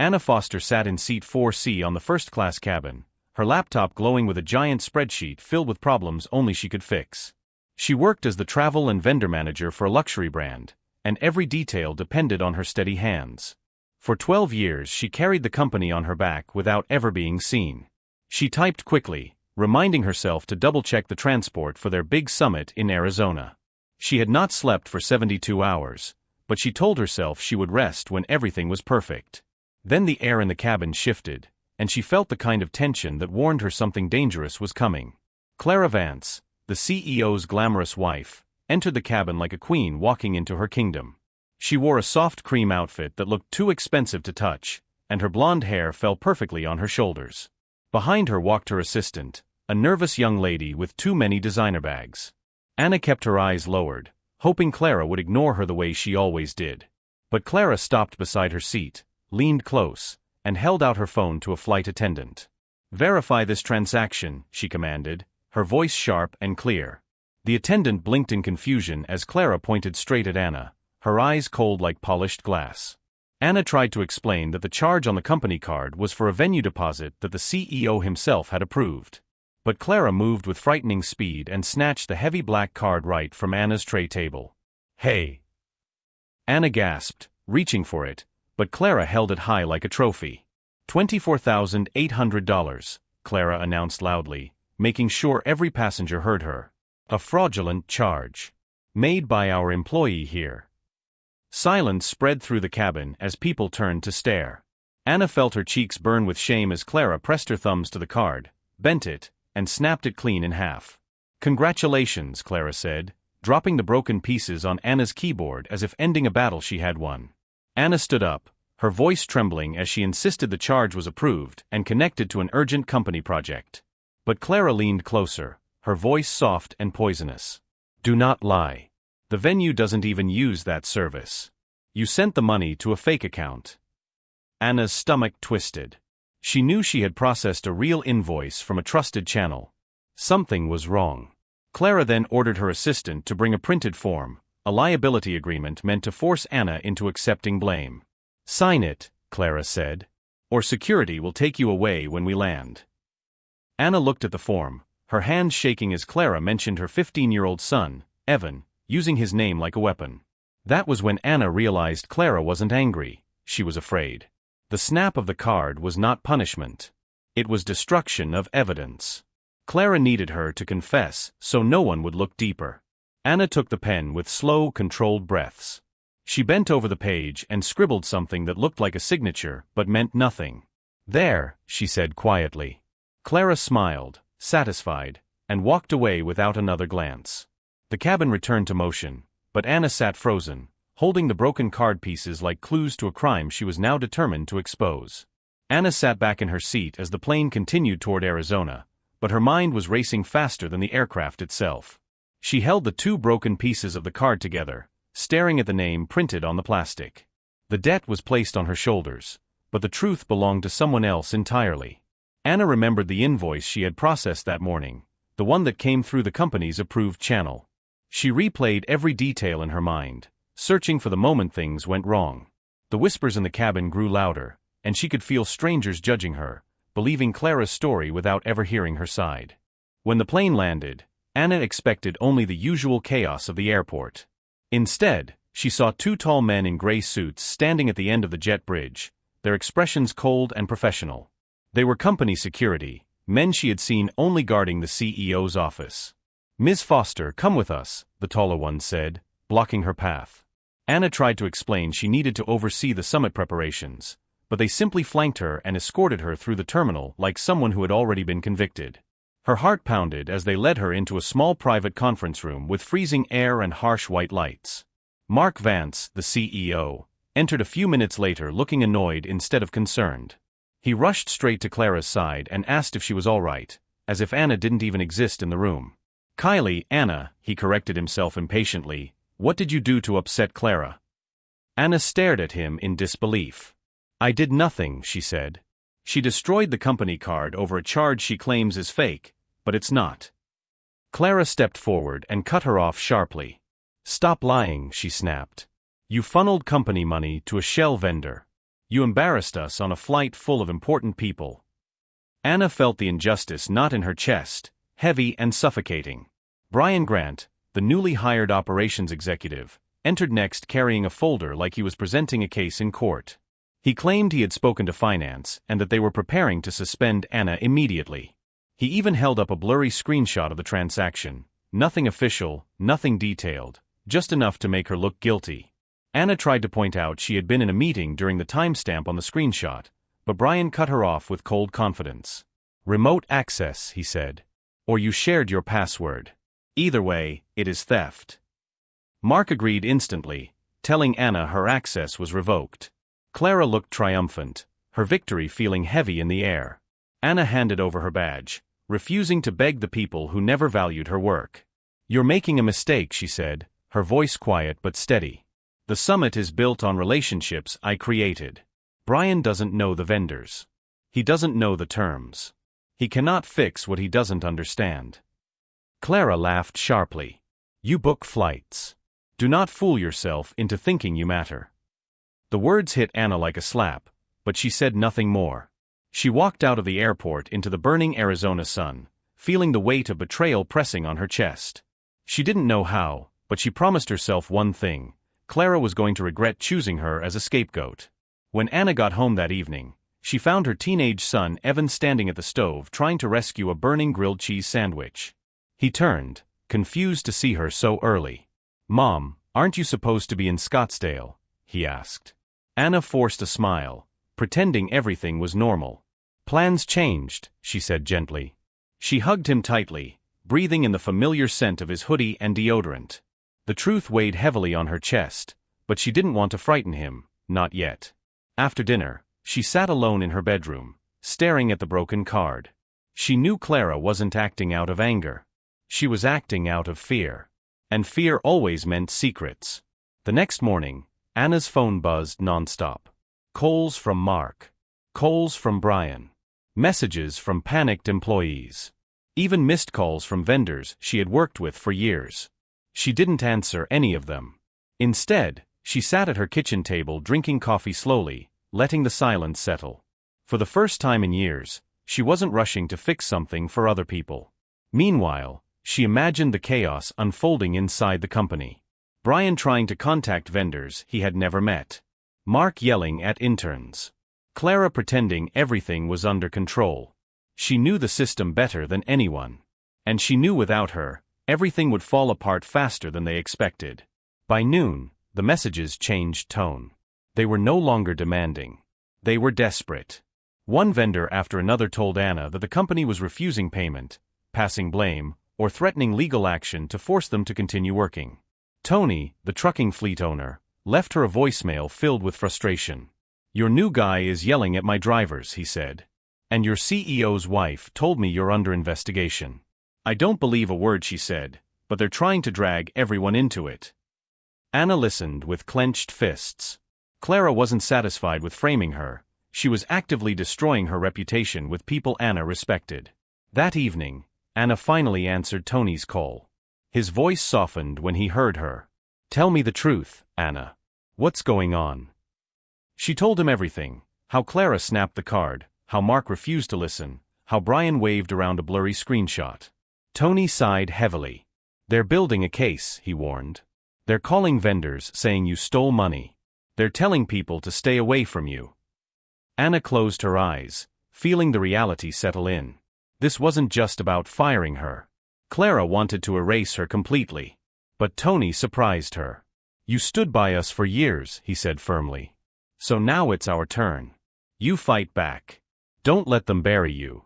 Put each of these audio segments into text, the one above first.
Anna Foster sat in seat 4C on the first-class cabin, her laptop glowing with a giant spreadsheet filled with problems only she could fix. She worked as the travel and vendor manager for a luxury brand, and every detail depended on her steady hands. For 12 years she carried the company on her back without ever being seen. She typed quickly, reminding herself to double-check the transport for their big summit in Arizona. She had not slept for 72 hours, but she told herself she would rest when everything was perfect. Then the air in the cabin shifted, and she felt the kind of tension that warned her something dangerous was coming. Clara Vance, the CEO's glamorous wife, entered the cabin like a queen walking into her kingdom. She wore a soft cream outfit that looked too expensive to touch, and her blonde hair fell perfectly on her shoulders. Behind her walked her assistant, a nervous young lady with too many designer bags. Anna kept her eyes lowered, hoping Clara would ignore her the way she always did. But Clara stopped beside her seat, leaned close, and held out her phone to a flight attendant. "Verify this transaction," she commanded, her voice sharp and clear. The attendant blinked in confusion as Clara pointed straight at Anna, her eyes cold like polished glass. Anna tried to explain that the charge on the company card was for a venue deposit that the CEO himself had approved. But Clara moved with frightening speed and snatched the heavy black card right from Anna's tray table. "Hey!" Anna gasped, reaching for it, but Clara held it high like a trophy. $24,800, Clara announced loudly, making sure every passenger heard her. "A fraudulent charge. Made by our employee here." Silence spread through the cabin as people turned to stare. Anna felt her cheeks burn with shame as Clara pressed her thumbs to the card, bent it, and snapped it clean in half. "Congratulations," Clara said, dropping the broken pieces on Anna's keyboard as if ending a battle she had won. Anna stood up, her voice trembling as she insisted the charge was approved and connected to an urgent company project. But Clara leaned closer, her voice soft and poisonous. "Do not lie. The venue doesn't even use that service. You sent the money to a fake account." Anna's stomach twisted. She knew she had processed a real invoice from a trusted channel. Something was wrong. Clara then ordered her assistant to bring a printed form, a liability agreement meant to force Anna into accepting blame. "Sign it," Clara said, "or security will take you away when we land." Anna looked at the form, her hands shaking as Clara mentioned her 15-year-old son, Evan, using his name like a weapon. That was when Anna realized Clara wasn't angry, she was afraid. The snap of the card was not punishment. It was destruction of evidence. Clara needed her to confess so no one would look deeper. Anna took the pen with slow, controlled breaths. She bent over the page and scribbled something that looked like a signature but meant nothing. "There," she said quietly. Clara smiled, satisfied, and walked away without another glance. The cabin returned to motion, but Anna sat frozen, holding the broken card pieces like clues to a crime she was now determined to expose. Anna sat back in her seat as the plane continued toward Arizona, but her mind was racing faster than the aircraft itself. She held the two broken pieces of the card together, staring at the name printed on the plastic. The debt was placed on her shoulders, but the truth belonged to someone else entirely. Anna remembered the invoice she had processed that morning, the one that came through the company's approved channel. She replayed every detail in her mind, searching for the moment things went wrong. The whispers in the cabin grew louder, and she could feel strangers judging her, believing Clara's story without ever hearing her side. When the plane landed, Anna expected only the usual chaos of the airport. Instead, she saw two tall men in gray suits standing at the end of the jet bridge, their expressions cold and professional. They were company security, men she had seen only guarding the CEO's office. "Ms. Foster, come with us," the taller one said, blocking her path. Anna tried to explain she needed to oversee the summit preparations, but they simply flanked her and escorted her through the terminal like someone who had already been convicted. Her heart pounded as they led her into a small private conference room with freezing air and harsh white lights. Mark Vance, the CEO, entered a few minutes later looking annoyed instead of concerned. He rushed straight to Clara's side and asked if she was all right, as if Anna didn't even exist in the room. "Kylie, Anna," he corrected himself impatiently, "what did you do to upset Clara?" Anna stared at him in disbelief. "I did nothing," she said. "She destroyed the company card over a charge she claims is fake, but it's not." Clara stepped forward and cut her off sharply. "Stop lying," she snapped. "You funneled company money to a shell vendor. You embarrassed us on a flight full of important people. Anna felt the injustice knot in her chest, heavy and suffocating. Brian Grant, the newly hired operations executive, entered next carrying a folder like he was presenting a case in court. He claimed he had spoken to finance and that they were preparing to suspend Anna immediately. He even held up a blurry screenshot of the transaction. Nothing official, nothing detailed, just enough to make her look guilty. Anna tried to point out she had been in a meeting during the timestamp on the screenshot, but Brian cut her off with cold confidence. Remote access, he said. Or you shared your password. Either way, it is theft. Mark agreed instantly, telling Anna her access was revoked. Clara looked triumphant, her victory feeling heavy in the air. Anna handed over her badge, refusing to beg the people who never valued her work. You're making a mistake, she said, her voice quiet but steady. The summit is built on relationships I created. Brian doesn't know the vendors. He doesn't know the terms. He cannot fix what he doesn't understand. Clara laughed sharply. You book flights. Do not fool yourself into thinking you matter. The words hit Anna like a slap, but she said nothing more. She walked out of the airport into the burning Arizona sun, feeling the weight of betrayal pressing on her chest. She didn't know how, but she promised herself one thing. Clara was going to regret choosing her as a scapegoat. When Anna got home that evening, she found her teenage son Evan standing at the stove trying to rescue a burning grilled cheese sandwich. He turned, confused to see her so early. Mom, aren't you supposed to be in Scottsdale? He asked. Anna forced a smile, pretending everything was normal. Plans changed, she said gently. She hugged him tightly, breathing in the familiar scent of his hoodie and deodorant. The truth weighed heavily on her chest, but she didn't want to frighten him, not yet. After dinner, she sat alone in her bedroom, staring at the broken card. She knew Clara wasn't acting out of anger. She was acting out of fear. And fear always meant secrets. The next morning, Anna's phone buzzed nonstop. Calls from Mark. Calls from Brian. Messages from panicked employees. Even missed calls from vendors she had worked with for years. She didn't answer any of them. Instead, she sat at her kitchen table drinking coffee slowly, letting the silence settle. For the first time in years, she wasn't rushing to fix something for other people. Meanwhile, she imagined the chaos unfolding inside the company. Brian trying to contact vendors he had never met. Mark yelling at interns. Clara pretending everything was under control. She knew the system better than anyone. And she knew without her, everything would fall apart faster than they expected. By noon, the messages changed tone. They were no longer demanding. They were desperate. One vendor after another told Anna that the company was refusing payment, passing blame, or threatening legal action to force them to continue working. Tony, the trucking fleet owner, left her a voicemail filled with frustration. Your new guy is yelling at my drivers, he said. And your CEO's wife told me you're under investigation. I don't believe a word she said, but they're trying to drag everyone into it. Anna listened with clenched fists. Clara wasn't satisfied with framing her. She was actively destroying her reputation with people Anna respected. That evening, Anna finally answered Tony's call. His voice softened when he heard her. Tell me the truth, Anna. What's going on? She told him everything. How Clara snapped the card, how Mark refused to listen, how Brian waved around a blurry screenshot. Tony sighed heavily. They're building a case, he warned. They're calling vendors saying you stole money. They're telling people to stay away from you. Anna closed her eyes, feeling the reality settle in. This wasn't just about firing her. Clara wanted to erase her completely. But Tony surprised her. You stood by us for years, he said firmly. So now it's our turn. You fight back. Don't let them bury you.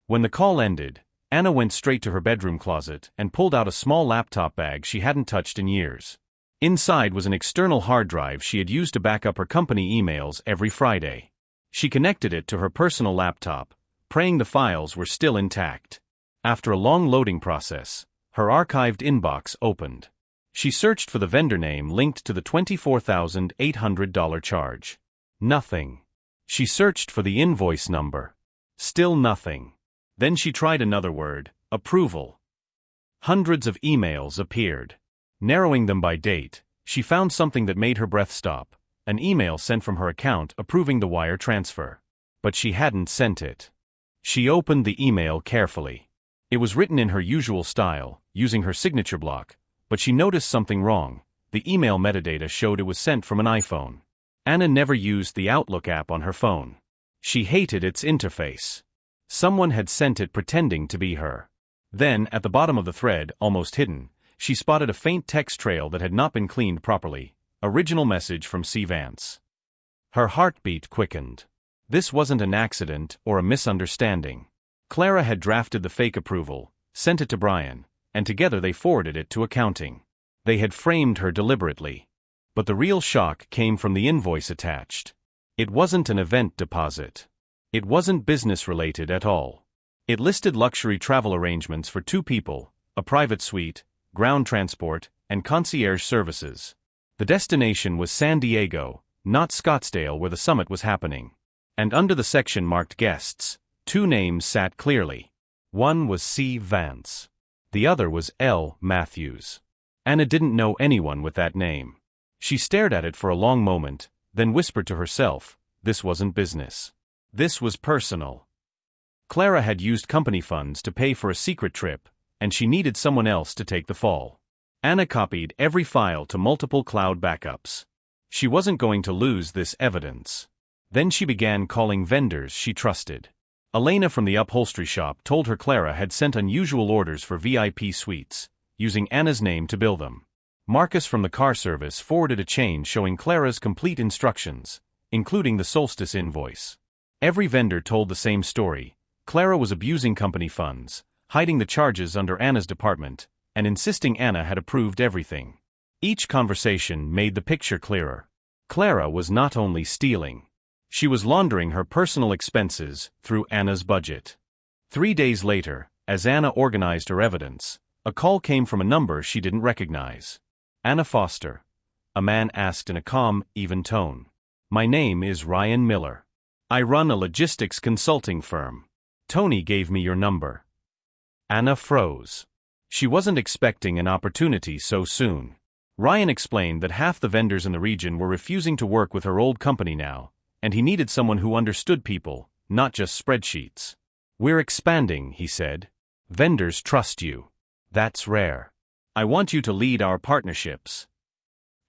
When the call ended, Anna went straight to her bedroom closet and pulled out a small laptop bag she hadn't touched in years. Inside was an external hard drive she had used to back up her company emails every Friday. She connected it to her personal laptop, praying the files were still intact. After a long loading process, her archived inbox opened. She searched for the vendor name linked to the $24,800 charge. Nothing. She searched for the invoice number. Still nothing. Then she tried another word, approval. Hundreds of emails appeared. Narrowing them by date, she found something that made her breath stop, an email sent from her account approving the wire transfer. But she hadn't sent it. She opened the email carefully. It was written in her usual style, using her signature block, but she noticed something wrong. The email metadata showed it was sent from an iPhone. Anna never used the Outlook app on her phone. She hated its interface. Someone had sent it pretending to be her. Then, at the bottom of the thread, almost hidden, she spotted a faint text trail that had not been cleaned properly. Original message from C. Vance. Her heartbeat quickened. This wasn't an accident or a misunderstanding. Clara had drafted the fake approval, sent it to Brian, and together they forwarded it to accounting. They had framed her deliberately. But the real shock came from the invoice attached. It wasn't an event deposit. It wasn't business-related at all. It listed luxury travel arrangements for 2 people, a private suite, ground transport, and concierge services. The destination was San Diego, not Scottsdale where the summit was happening. And under the section marked guests, 2 names sat clearly. One was C. Vance. The other was L. Matthews. Anna didn't know anyone with that name. She stared at it for a long moment, then whispered to herself, this wasn't business. This was personal. Clara had used company funds to pay for a secret trip, and she needed someone else to take the fall. Anna copied every file to multiple cloud backups. She wasn't going to lose this evidence. Then she began calling vendors she trusted. Elena from the upholstery shop told her Clara had sent unusual orders for VIP suites, using Anna's name to bill them. Marcus from the car service forwarded a chain showing Clara's complete instructions, including the solstice invoice. Every vendor told the same story. Clara was abusing company funds, hiding the charges under Anna's department, and insisting Anna had approved everything. Each conversation made the picture clearer. Clara was not only stealing. She was laundering her personal expenses through Anna's budget. 3 days later, as Anna organized her evidence, a call came from a number she didn't recognize. Anna Foster. A man asked in a calm, even tone. My name is Ryan Miller. I run a logistics consulting firm. Tony gave me your number. Anna froze. She wasn't expecting an opportunity so soon. Ryan explained that half the vendors in the region were refusing to work with her old company now, and he needed someone who understood people, not just spreadsheets. We're expanding, he said. Vendors trust you. That's rare. I want you to lead our partnerships.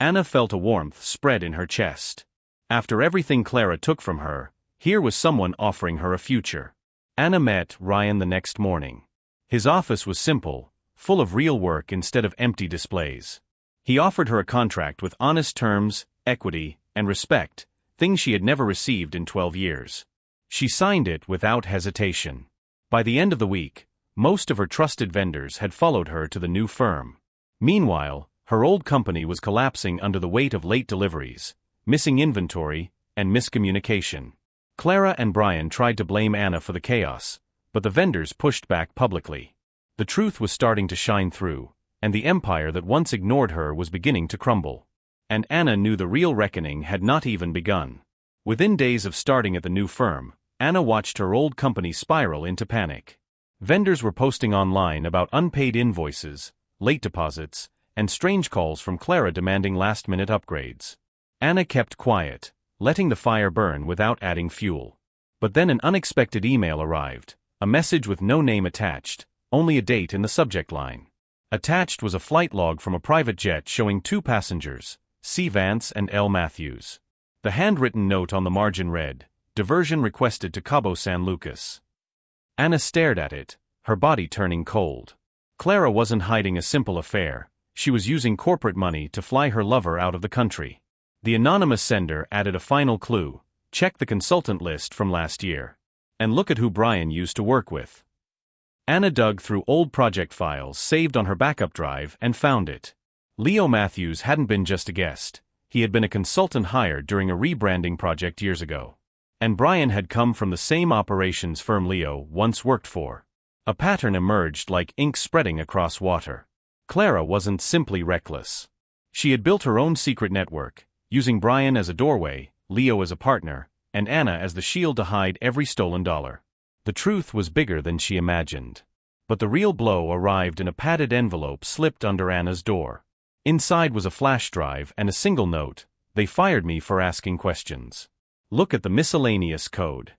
Anna felt a warmth spread in her chest. After everything Clara took from her, here was someone offering her a future. Anna met Ryan the next morning. His office was simple, full of real work instead of empty displays. He offered her a contract with honest terms, equity, and respect, things she had never received in 12 years. She signed it without hesitation. By the end of the week, most of her trusted vendors had followed her to the new firm. Meanwhile, her old company was collapsing under the weight of late deliveries, missing inventory, and miscommunication. Clara and Brian tried to blame Anna for the chaos, but the vendors pushed back publicly. The truth was starting to shine through, and the empire that once ignored her was beginning to crumble. And Anna knew the real reckoning had not even begun. Within days of starting at the new firm, Anna watched her old company spiral into panic. Vendors were posting online about unpaid invoices, late deposits, and strange calls from Clara demanding last-minute upgrades. Anna kept quiet, letting the fire burn without adding fuel. But then an unexpected email arrived, a message with no name attached, only a date in the subject line. Attached was a flight log from a private jet showing 2 passengers, C. Vance and L. Matthews. The handwritten note on the margin read, diversion requested to Cabo San Lucas. Anna stared at it, her body turning cold. Clara wasn't hiding a simple affair. She was using corporate money to fly her lover out of the country. The anonymous sender added a final clue. Check the consultant list from last year. And look at who Brian used to work with. Anna dug through old project files saved on her backup drive and found it. Leo Matthews hadn't been just a guest. He had been a consultant hired during a rebranding project years ago. And Brian had come from the same operations firm Leo once worked for. A pattern emerged like ink spreading across water. Clara wasn't simply reckless. She had built her own secret network, using Brian as a doorway, Leo as a partner, and Anna as the shield to hide every stolen dollar. The truth was bigger than she imagined. But the real blow arrived in a padded envelope slipped under Anna's door. Inside was a flash drive and a single note, They fired me for asking questions. Look at the miscellaneous code.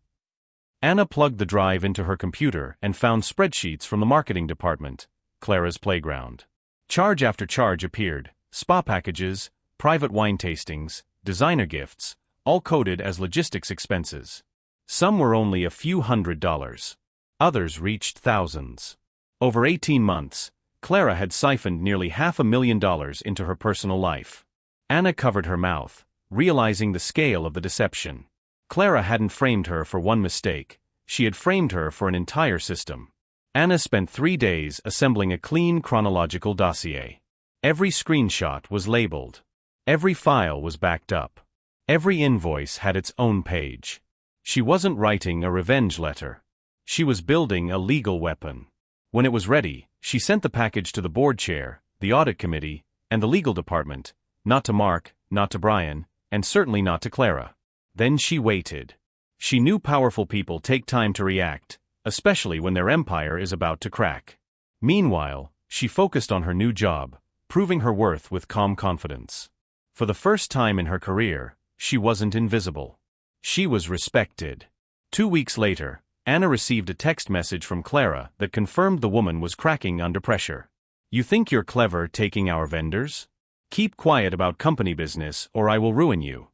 Anna plugged the drive into her computer and found spreadsheets from the marketing department, Clara's playground. Charge after charge appeared: spa packages, private wine tastings, designer gifts, all coded as logistics expenses. Some were only a few $100s. Others reached thousands. Over 18 months, Clara had siphoned nearly $500,000 into her personal life. Anna covered her mouth, realizing the scale of the deception. Clara hadn't framed her for one mistake, she had framed her for an entire system. Anna spent 3 days assembling a clean chronological dossier. Every screenshot was labeled. Every file was backed up. Every invoice had its own page. She wasn't writing a revenge letter. She was building a legal weapon. When it was ready, she sent the package to the board chair, the audit committee, and the legal department, not to Mark, not to Brian, and certainly not to Clara. Then she waited. She knew powerful people take time to react, especially when their empire is about to crack. Meanwhile, she focused on her new job, proving her worth with calm confidence. For the first time in her career, she wasn't invisible. She was respected. 2 weeks later, Anna received a text message from Clara that confirmed the woman was cracking under pressure. "You think you're clever taking our vendors? Keep quiet about company business or I will ruin you."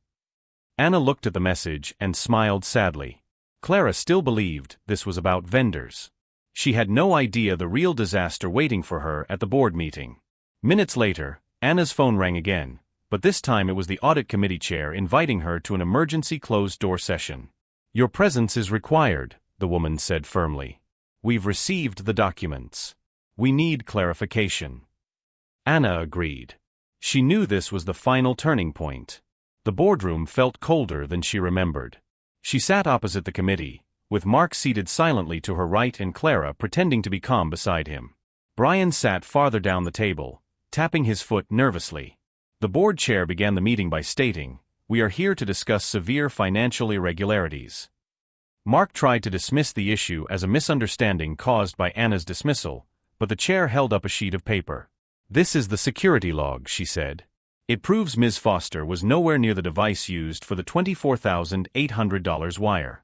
Anna looked at the message and smiled sadly. Clara still believed this was about vendors. She had no idea the real disaster waiting for her at the board meeting. Minutes later, Anna's phone rang again, but this time it was the audit committee chair inviting her to an emergency closed-door session. "Your presence is required," the woman said firmly. "We've received the documents. We need clarification." Anna agreed. She knew this was the final turning point. The boardroom felt colder than she remembered. She sat opposite the committee, with Mark seated silently to her right and Clara pretending to be calm beside him. Brian sat farther down the table, tapping his foot nervously. The board chair began the meeting by stating, "We are here to discuss severe financial irregularities." Mark tried to dismiss the issue as a misunderstanding caused by Anna's dismissal, but the chair held up a sheet of paper. "This is the security log," she said. "It proves Ms. Foster was nowhere near the device used for the $24,800 wire."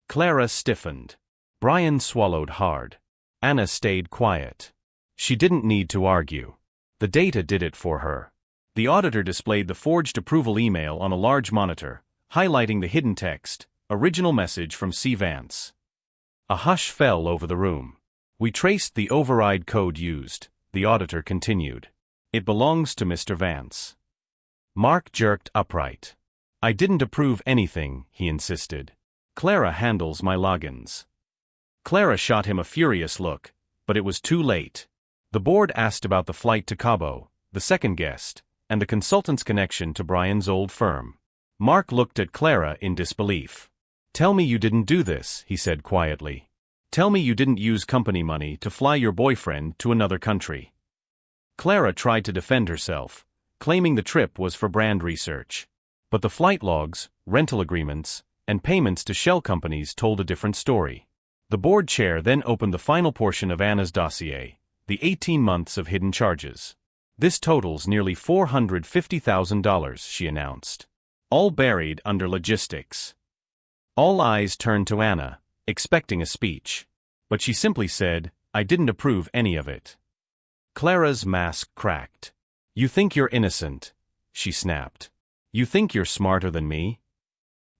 Clara stiffened. Brian swallowed hard. Anna stayed quiet. She didn't need to argue. The data did it for her. The auditor displayed the forged approval email on a large monitor, highlighting the hidden text, "Original message from C. Vance." A hush fell over the room. "We traced the override code used," the auditor continued. "It belongs to Mr. Vance." Mark jerked upright. "I didn't approve anything," he insisted. "Clara handles my logins." Clara shot him a furious look, but it was too late. The board asked about the flight to Cabo, the second guest, and the consultant's connection to Brian's old firm. Mark looked at Clara in disbelief. "Tell me you didn't do this," he said quietly. "Tell me you didn't use company money to fly your boyfriend to another country." Clara tried to defend herself, claiming the trip was for brand research. But the flight logs, rental agreements, and payments to shell companies told a different story. The board chair then opened the final portion of Anna's dossier, the 18 months of hidden charges. "This totals nearly $450,000, she announced. "All buried under logistics." All eyes turned to Anna, expecting a speech. But she simply said, "I didn't approve any of it." Clara's mask cracked. "You think you're innocent," she snapped. "You think you're smarter than me?"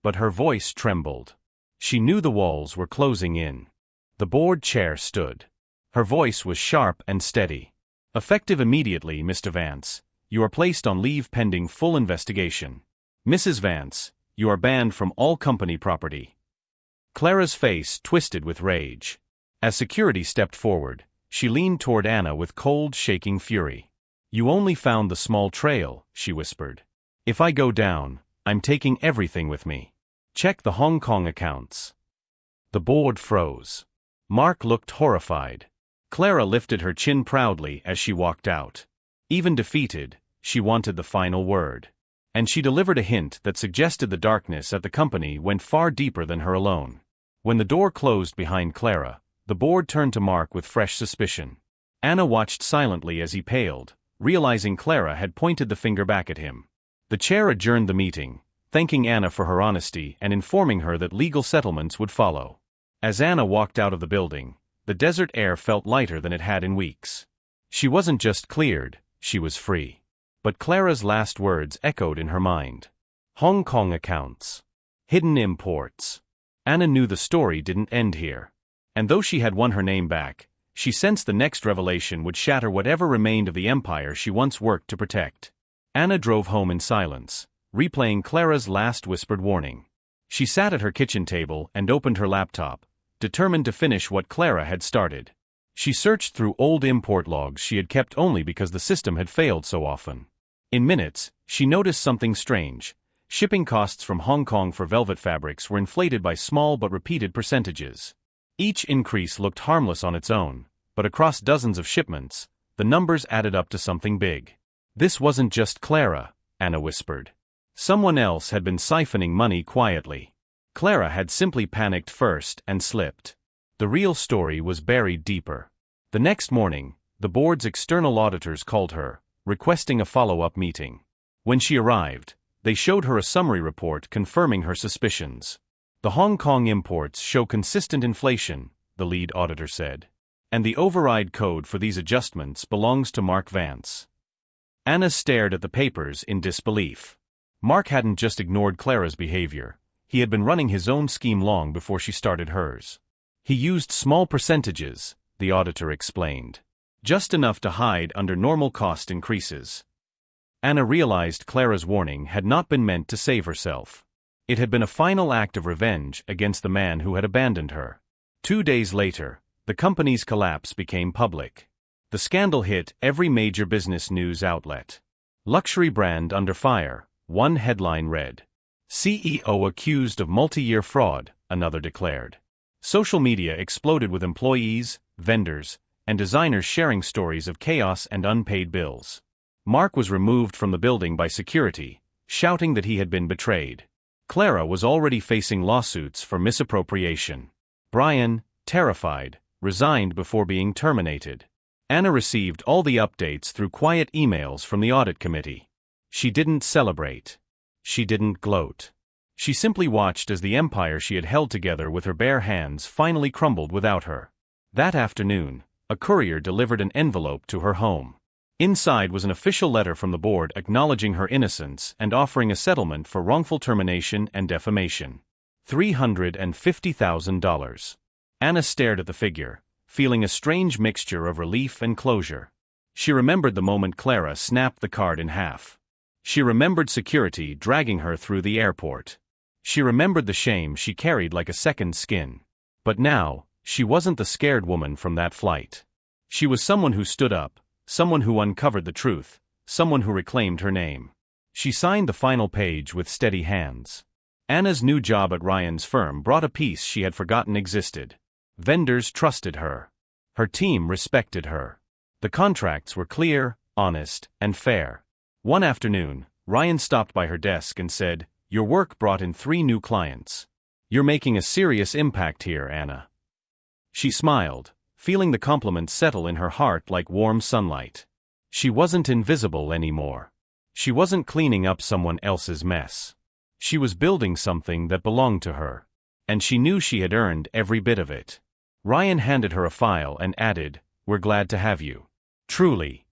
But her voice trembled. She knew the walls were closing in. The board chair stood. Her voice was sharp and steady. "Effective immediately, Mr. Vance, you are placed on leave pending full investigation. Mrs. Vance, you are banned from all company property." Clara's face twisted with rage. As security stepped forward, she leaned toward Anna with cold, shaking fury. "You only found the small trail," she whispered. "If I go down, I'm taking everything with me. Check the Hong Kong accounts." The board froze. Mark looked horrified. Clara lifted her chin proudly as she walked out. Even defeated, she wanted the final word. And she delivered a hint that suggested the darkness at the company went far deeper than her alone. When the door closed behind Clara, the board turned to Mark with fresh suspicion. Anna watched silently as he paled, realizing Clara had pointed the finger back at him. The chair adjourned the meeting, thanking Anna for her honesty and informing her that legal settlements would follow. As Anna walked out of the building, the desert air felt lighter than it had in weeks. She wasn't just cleared, she was free. But Clara's last words echoed in her mind. Hong Kong accounts. Hidden imports. Anna knew the story didn't end here. And though she had won her name back, she sensed the next revelation would shatter whatever remained of the empire she once worked to protect. Anna drove home in silence, replaying Clara's last whispered warning. She sat at her kitchen table and opened her laptop, determined to finish what Clara had started. She searched through old import logs she had kept only because the system had failed so often. In minutes, she noticed something strange. Shipping costs from Hong Kong for velvet fabrics were inflated by small but repeated percentages. Each increase looked harmless on its own, but across dozens of shipments, the numbers added up to something big. This wasn't just Clara, Anna whispered. Someone else had been siphoning money quietly. Clara had simply panicked first and slipped. The real story was buried deeper. The next morning, the board's external auditors called her, requesting a follow-up meeting. When she arrived, they showed her a summary report confirming her suspicions. The Hong Kong imports show consistent inflation, the lead auditor said. And the override code for these adjustments belongs to Mark Vance. Anna stared at the papers in disbelief. Mark hadn't just ignored Clara's behavior. He had been running his own scheme long before she started hers. He used small percentages, the auditor explained. Just enough to hide under normal cost increases. Anna realized Clara's warning had not been meant to save herself. It had been a final act of revenge against the man who had abandoned her. 2 days later, the company's collapse became public. The scandal hit every major business news outlet. Luxury brand under fire, one headline read. CEO accused of multi-year fraud, another declared. Social media exploded with employees, vendors, and designers sharing stories of chaos and unpaid bills. Mark was removed from the building by security, shouting that he had been betrayed. Clara was already facing lawsuits for misappropriation. Brian, terrified, resigned before being terminated. Anna received all the updates through quiet emails from the audit committee. She didn't celebrate. She didn't gloat. She simply watched as the empire she had held together with her bare hands finally crumbled without her. That afternoon, a courier delivered an envelope to her home. Inside was an official letter from the board acknowledging her innocence and offering a settlement for wrongful termination and defamation. $350,000. Anna stared at the figure, feeling a strange mixture of relief and closure. She remembered the moment Clara snapped the card in half. She remembered security dragging her through the airport. She remembered the shame she carried like a second skin. But now, she wasn't the scared woman from that flight. She was someone who stood up, someone who uncovered the truth, someone who reclaimed her name. She signed the final page with steady hands. Anna's new job at Ryan's firm brought a peace she had forgotten existed. Vendors trusted her. Her team respected her. The contracts were clear, honest, and fair. One afternoon, Ryan stopped by her desk and said, "Your work brought in 3 new clients. You're making a serious impact here, Anna." She smiled, feeling the compliment settle in her heart like warm sunlight. She wasn't invisible anymore. She wasn't cleaning up someone else's mess. She was building something that belonged to her. And she knew she had earned every bit of it. Ryan handed her a file and added, "We're glad to have you. Truly."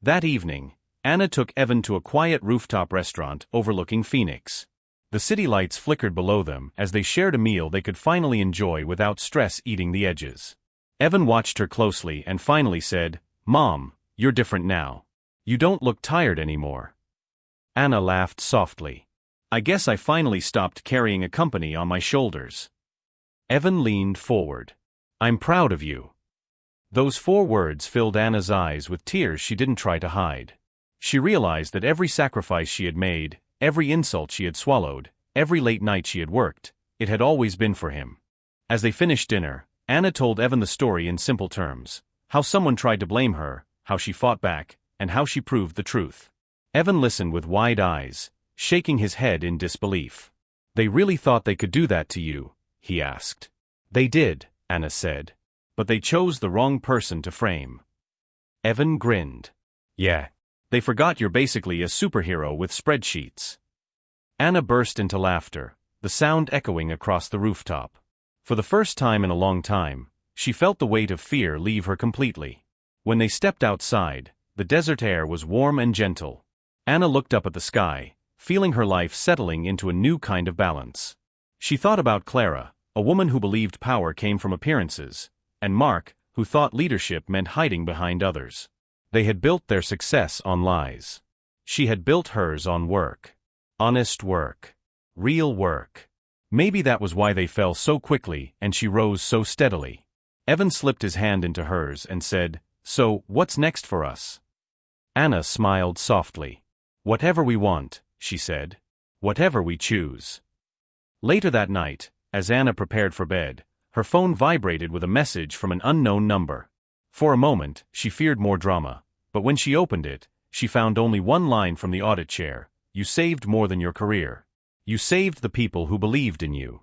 That evening, Anna took Evan to a quiet rooftop restaurant overlooking Phoenix. The city lights flickered below them as they shared a meal they could finally enjoy without stress eating the edges. Evan watched her closely and finally said, "Mom, you're different now. You don't look tired anymore." Anna laughed softly. "I guess I finally stopped carrying a company on my shoulders." Evan leaned forward. "I'm proud of you." Those 4 words filled Anna's eyes with tears she didn't try to hide. She realized that every sacrifice she had made, every insult she had swallowed, every late night she had worked, it had always been for him. As they finished dinner, Anna told Evan the story in simple terms: how someone tried to blame her, how she fought back, and how she proved the truth. Evan listened with wide eyes, shaking his head in disbelief. "They really thought they could do that to you?" he asked. "They did," Anna said. "But they chose the wrong person to frame." Evan grinned. "Yeah. They forgot you're basically a superhero with spreadsheets. Anna burst into laughter, the sound echoing across the rooftop. For the first time in a long time, she felt the weight of fear leave her completely. When they stepped outside, the desert air was warm and gentle. Anna looked up at the sky, feeling her life settling into a new kind of balance. She thought about Clara, a woman who believed power came from appearances, and Mark, who thought leadership meant hiding behind others. They had built their success on lies. She had built hers on work. Honest work. Real work. Maybe that was why they fell so quickly and she rose so steadily. Evan slipped his hand into hers and said, "So, what's next for us?" Anna smiled softly. "Whatever we want," she said. "Whatever we choose." Later that night, as Anna prepared for bed, her phone vibrated with a message from an unknown number. For a moment, she feared more drama, but when she opened it, she found only one line from the audit chair: "You saved more than your career. You saved the people who believed in you."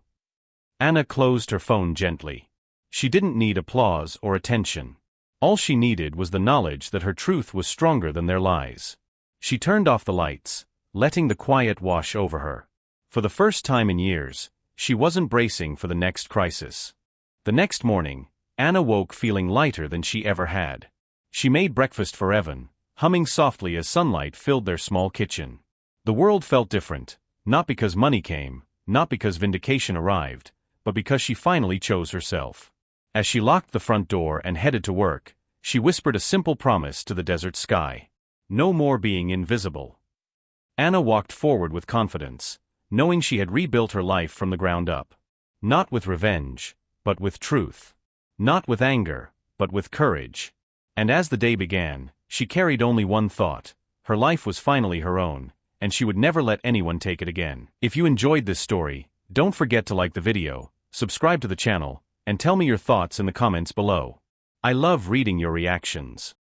Anna closed her phone gently. She didn't need applause or attention. All she needed was the knowledge that her truth was stronger than their lies. She turned off the lights, letting the quiet wash over her. For the first time in years, she wasn't bracing for the next crisis. The next morning, Anna woke feeling lighter than she ever had. She made breakfast for Evan, humming softly as sunlight filled their small kitchen. The world felt different, not because money came, not because vindication arrived, but because she finally chose herself. As she locked the front door and headed to work, she whispered a simple promise to the desert sky. No more being invisible. Anna walked forward with confidence, knowing she had rebuilt her life from the ground up. Not with revenge, but with truth. Not with anger, but with courage. And as the day began, she carried only one thought: her life was finally her own, and she would never let anyone take it again. If you enjoyed this story, don't forget to like the video, subscribe to the channel, and tell me your thoughts in the comments below. I love reading your reactions.